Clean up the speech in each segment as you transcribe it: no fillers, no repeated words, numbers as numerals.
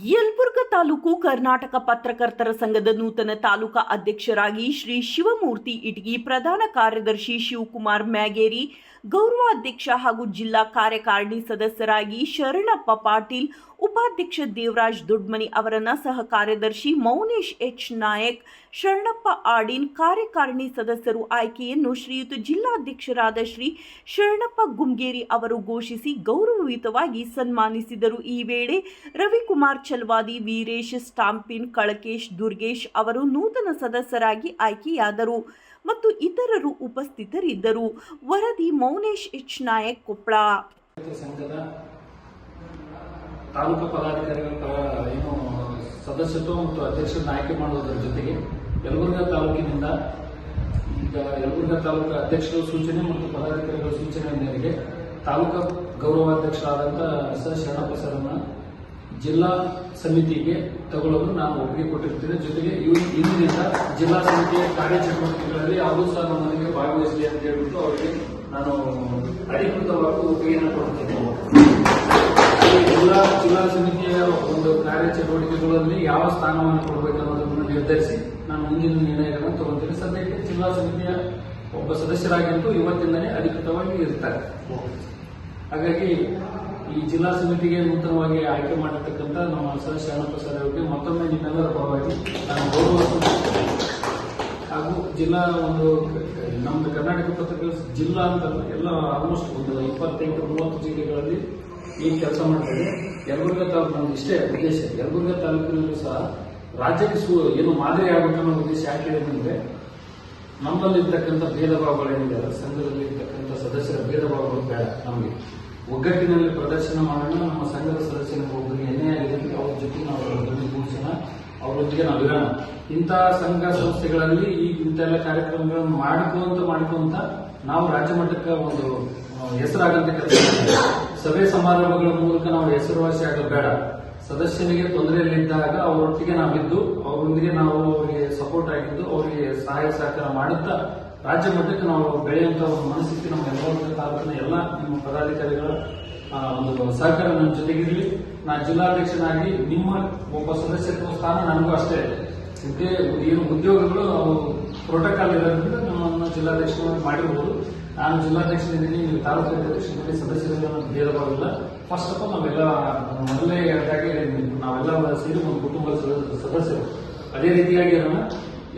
ಯಲಬುರ್ಗಾ ತಾಲೂಕು ಕರ್ನಾಟಕ ಪತ್ರಕರ್ತರ ಸಂಘದ ನೂತನ ತಾಲೂಕಾ ಅಧ್ಯಕ್ಷರಾಗಿ ಶ್ರೀ ಶಿವಮೂರ್ತಿ ಇಟಗಿ, ಪ್ರಧಾನ ಕಾರ್ಯದರ್ಶಿ ಶಿವಕುಮಾರ್ ಮ್ಯಾಗೇರಿ, ಗೌರವಾಧ್ಯಕ್ಷ ಹಾಗೂ ಜಿಲ್ಲಾ ಕಾರ್ಯಕಾರಿಣಿ ಸದಸ್ಯರಾಗಿ ಶರಣಪ್ಪ ಪಾಟೀಲ್, ಉಪಾಧ್ಯಕ್ಷ ದೇವರಾಜ್ ದೊಡ್ಮನಿ ಅವರನ್ನ, ಸಹ ಕಾರ್ಯದರ್ಶಿ ಮೌನೇಶ್ ಎಚ್ ನಾಯಕ್, ಶರಣಪ್ಪ ಆಡಿನ್, ಕಾರ್ಯಕಾರಿಣಿ ಸದಸ್ಯರು ಆಯ್ಕೆಯನ್ನು ಶ್ರೀಯುತ ಜಿಲ್ಲಾಧ್ಯಕ್ಷರಾದ ಶ್ರೀ ಶರಣಪ್ಪ ಗುಮ್ಗೇರಿ ಅವರು ಘೋಷಿಸಿ ಗೌರವಯುತವಾಗಿ ಸನ್ಮಾನಿಸಿದರು. ಈ ವೇಳೆ ರವಿಕುಮಾರ್ ಚಲವಾದಿ, ವೀರೇಶ್ ಸ್ಟಾಂಪಿನ್, ಕಳಕೇಶ್, ದುರ್ಗೇಶ್ ಅವರು ನೂತನ ಸದಸ್ಯರಾಗಿ ಆಯ್ಕೆಯಾದರು ಮತ್ತು ಇತರರು ಉಪಸ್ಥಿತರಿದ್ದರು. ವರದಿ ಮೌನೇಶ್ ಎಚ್ ನಾಯಕ್, ಕೊಪ್ಪಳ. ತಾಲೂಕು ಪದಾಧಿಕಾರಿಗಳ ಏನು ಸದಸ್ಯತ್ವ ಮತ್ತು ಅಧ್ಯಕ್ಷರನ್ನ ಆಯ್ಕೆ ಮಾಡುವುದರ ಜೊತೆಗೆ ಯಲಬುರ್ಗಾ ತಾಲೂಕಿನಿಂದ ಈಗ ಯಲಬುರ್ಗಾ ತಾಲೂಕು ಅಧ್ಯಕ್ಷರ ಸೂಚನೆ ಮತ್ತು ಪದಾಧಿಕಾರಿಗಳ ಸೂಚನೆ ಮೇರೆಗೆ ತಾಲೂಕಾ ಗೌರವಾಧ್ಯಕ್ಷರಾದಂತಹ ಸರ್ ಶರಣಪ್ಪ ಸರ್ನ ಜಿಲ್ಲಾ ಸಮಿತಿಗೆ ತಗೊಳ್ಳಲು ನಾನು ಒಪ್ಪಿಗೆ ಕೊಟ್ಟಿರ್ತೇನೆ. ಜೊತೆಗೆ ಇಂದಿನಿಂದ ಜಿಲ್ಲಾ ಸಮಿತಿಯ ಕಾರ್ಯಚಟುವಟಿಕೆಗಳಲ್ಲಿ ಅವರು ಸಹ ನಮ್ಮೊಂದಿಗೆ ಭಾಗವಹಿಸಲಿ ಅಂತ ಹೇಳ್ಬಿಟ್ಟು ಅವರಿಗೆ ನಾನು ಅಧಿಕೃತವಾಗಿ ಒಪ್ಪಿಗೆಯನ್ನು ಕೊಡುತ್ತೇನೆ. ಜಿಲ್ಲಾ ಸಮಿತಿಯ ಒಂದು ಕಾರ್ಯಚಟುವಟಿಕೆಗಳಲ್ಲಿ ಯಾವ ಸ್ಥಾನವನ್ನು ಕೊಡಬೇಕು ಅನ್ನೋದನ್ನು ನಿರ್ಧರಿಸಿ ನಾನು ಮುಂದಿನ ನಿರ್ಣಯಗಳನ್ನು ತಗೊಳ್ತೇನೆ. ಸದ್ಯಕ್ಕೆ ಜಿಲ್ಲಾ ಸಮಿತಿಯ ಒಬ್ಬ ಸದಸ್ಯರಾಗಿದ್ದು ಇವತ್ತಿಂದಲೇ ಅಧಿಕೃತವಾಗಿ ಇರ್ತಾರೆ. ಹಾಗಾಗಿ ಈ ಜಿಲ್ಲಾ ಸಮಿತಿಗೆ ನೂತನವಾಗಿ ಆಯ್ಕೆ ಮಾಡಿರ್ತಕ್ಕಂಥ ನಮ್ಮ ಸರ್ ಶರಣಪ್ಪ ಸರ್ ಅವರಿಗೆ ಮತ್ತೊಮ್ಮೆ ನಿಮ್ಮೆಲ್ಲರ ಪರವಾಗಿ ನಾನು ಗೌರವಿಸುತ್ತೇನೆ. ಹಾಗೂ ಜಿಲ್ಲಾ ಒಂದು ನಮ್ದು ಕರ್ನಾಟಕ ಪತ್ರಕರ್ತರ ಜಿಲ್ಲಾ ಅಂತ ಎಲ್ಲ ಆಲ್ಮೋಸ್ಟ್ ಒಂದು 25-30 ಜಿಲ್ಲೆಗಳಲ್ಲಿ ಈ ಕೆಲಸ ಮಾಡ್ತಾರೆ. ಯಲಬುರ್ಗಾ ತಾಲೂಕು ನಮ್ದು ಇಷ್ಟೇ ಉದ್ದೇಶ. ಯಲಬುರ್ಗಾ ತಾಲೂಕಿನಲ್ಲೂ ಸಹ ರಾಜ್ಯಕ್ಕೆ ಏನು ಮಾದರಿ ಆಗಬೇಕನ್ನೋ ಉದ್ದೇಶ ಯಾಕೆ ಅಂದ್ರೆ ನಮ್ಮಲ್ಲಿರ್ತಕ್ಕಂಥ ಭೇದ ಭಾವಗಳೇನಿದೆ, ಸಂಘದಲ್ಲಿ ಇರ್ತಕ್ಕಂಥ ಸದಸ್ಯರ ಭೇದ ಭಾವಗಳು ಬೇಡ. ನಮಗೆ ಒಗ್ಗಟ್ಟಿನಲ್ಲಿ ಪ್ರದರ್ಶನ ಮಾಡೋಣ. ನಮ್ಮ ಸಂಘದ ಸದಸ್ಯರ ಒಬ್ಬರಿಗೆ ಎಣ್ಣೆ ಆಗಿದೆ, ಅವ್ರ ಜೊತೆ ನಾವು ಕೂಡಿಸೋಣ, ಅವರೊಂದಿಗೆ ನಾವು ಇರೋಣ. ಇಂತಹ ಸಂಘ ಸಂಸ್ಥೆಗಳಲ್ಲಿ ಈ ಇಂತೆಲ್ಲ ಕಾರ್ಯಕ್ರಮಗಳನ್ನು ಮಾಡ್ಕೊಂತ ನಾವು ರಾಜ್ಯ ಮಟ್ಟಕ್ಕೆ ಒಂದು ಹೆಸರಾಗಂತ ಕೆಲಸ. ಸಭೆ ಸಮಾರಂಭಗಳ ಮೂಲಕ ನಾವು ಹೆಸರುವಾಸಿ ಆಗಲು ಬೇಡ. ಸದಸ್ಯನಿಗೆ ತೊಂದರೆಯಲ್ಲಿದ್ದಾಗ ಅವರೊಟ್ಟಿಗೆ ನಾವಿದ್ದು ಅವರೊಂದಿಗೆ ನಾವು ಅವರಿಗೆ ಸಪೋರ್ಟ್ ಆಗಿದ್ದು ಅವರಿಗೆ ಸಹಾಯ ಸಹಕಾರ ಮಾಡುತ್ತಾ ರಾಜ್ಯ ಮಟ್ಟಕ್ಕೆ ನಾವು ಬೆಳೆಯುವಂತ ಒಂದು ಮನಸ್ಥಿತಿ ನಮ್ಮ ಯಲಬುರ್ಗಾ ತಾಲೂಕಿನ ಎಲ್ಲ ನಿಮ್ಮ ಪದಾಧಿಕಾರಿಗಳ ಒಂದು ಸಹಕಾರ ನನ್ನ ಜೊತೆಗಿರಲಿ. ನಾನು ಜಿಲ್ಲಾಧ್ಯಕ್ಷನಾಗಿ ನಿಮ್ಮ ಒಬ್ಬ ಸದಸ್ಯತ್ವ ಸ್ಥಾನ ನನಗೂ ಅಷ್ಟೇ ಇದೆ. ಏನು ಉದ್ಯೋಗಗಳು ಪ್ರೋಟೋಕಾಲ್ ಇರೋದ್ರಿಂದ ನಮ್ಮನ್ನು ಜಿಲ್ಲಾಧ್ಯಕ್ಷರಾಗಿ ಮಾಡಿರ್ಬೋದು. ನಾನು ಜಿಲ್ಲಾಧ್ಯಕ್ಷನಿದ್ದೀನಿ, ನೀವು ತಾಲೂಕು ಅಧ್ಯಕ್ಷರಲ್ಲಿ ಸದಸ್ಯರಲ್ಲಿ ಭೇದ ಭಾವವಿಲ್ಲ. ಫಸ್ಟ್ ಆಫ್ ಆಲ್ ನಾವೆಲ್ಲ ಮೊದಲೇ ಹೇಳಿದಾಗೆ ನಾವೆಲ್ಲ ಸೇರಿ ಒಂದು ಕುಟುಂಬದ ಸದಸ್ಯರು. ಅದೇ ರೀತಿಯಾಗಿ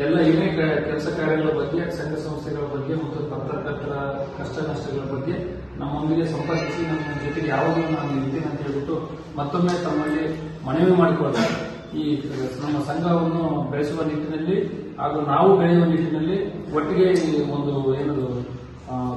ಎಲ್ಲ ಏನೇ ಕೆಲಸ ಕಾರ್ಯಗಳ ಬಗ್ಗೆ, ಸಂಘ ಸಂಸ್ಥೆಗಳ ಬಗ್ಗೆ ಮತ್ತು ಪತ್ರಕರ್ತರ ಕಷ್ಟ ನಷ್ಟಗಳ ಬಗ್ಗೆ ನಮ್ಮೊಂದಿಗೆ ಸಂಪರ್ಕಿಸಿ ನಮ್ಮ ಜೊತೆಗೆ ಯಾವಾಗಲೂ ನಾನು ಇರ್ತೀನಿ ಅಂತ ಹೇಳ್ಬಿಟ್ಟು ಮತ್ತೊಮ್ಮೆ ತಮ್ಮಲ್ಲಿ ಮನವಿ ಮಾಡಿಕೊಳ್ತಾರೆ. ಈ ನಮ್ಮ ಸಂಘವನ್ನು ಬೆಳೆಸುವ ನಿಟ್ಟಿನಲ್ಲಿ ಹಾಗೂ ನಾವು ಬೆಳೆಯುವ ನಿಟ್ಟಿನಲ್ಲಿ ಒಟ್ಟಿಗೆ ಒಂದು ಏನದು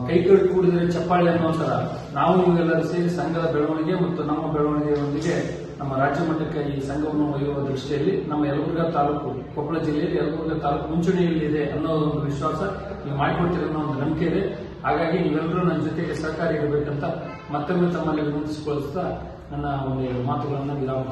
ಕೈ ಕೂಡಿದರೆ ಚಪ್ಪಾಳೆ ಅನ್ನೋ ತರ ನಾವು ಇವೆಲ್ಲರೂ ಸೇರಿ ಸಂಘದ ಬೆಳವಣಿಗೆ ಮತ್ತು ನಮ್ಮ ಬೆಳವಣಿಗೆಯೊಂದಿಗೆ ನಮ್ಮ ರಾಜ್ಯ ಮಟ್ಟಕ್ಕೆ ಈ ಸಂಘವನ್ನು ಒಯ್ಯುವ ದೃಷ್ಟಿಯಲ್ಲಿ ನಮ್ಮ ಯಲಬುರ್ಗಾ ತಾಲೂಕು, ಕೊಪ್ಪಳ ಜಿಲ್ಲೆಯಲ್ಲಿ ಯಲಬುರ್ಗಾ ತಾಲೂಕು ಮುಂಚೂಣಿಯಲ್ಲಿದೆ ಅನ್ನೋ ಒಂದು ವಿಶ್ವಾಸ ನೀವು ಮಾಡಿಕೊಡ್ತೀರ ಅನ್ನೋ ಒಂದು ನಂಬಿಕೆ ಇದೆ. ಹಾಗಾಗಿ ನೀವೆಲ್ಲರೂ ನನ್ನ ಜೊತೆಗೆ ಸಹಕಾರಿ ಇರಬೇಕಂತ ಮತ್ತೊಮ್ಮೆ ತಮ್ಮಲ್ಲಿ ವಿನಂತಿಸಿಕೊಳ್ಳುತ್ತಾ ನನ್ನ ಒಂದು ಮಾತುಗಳನ್ನು ವಿರಾಮ.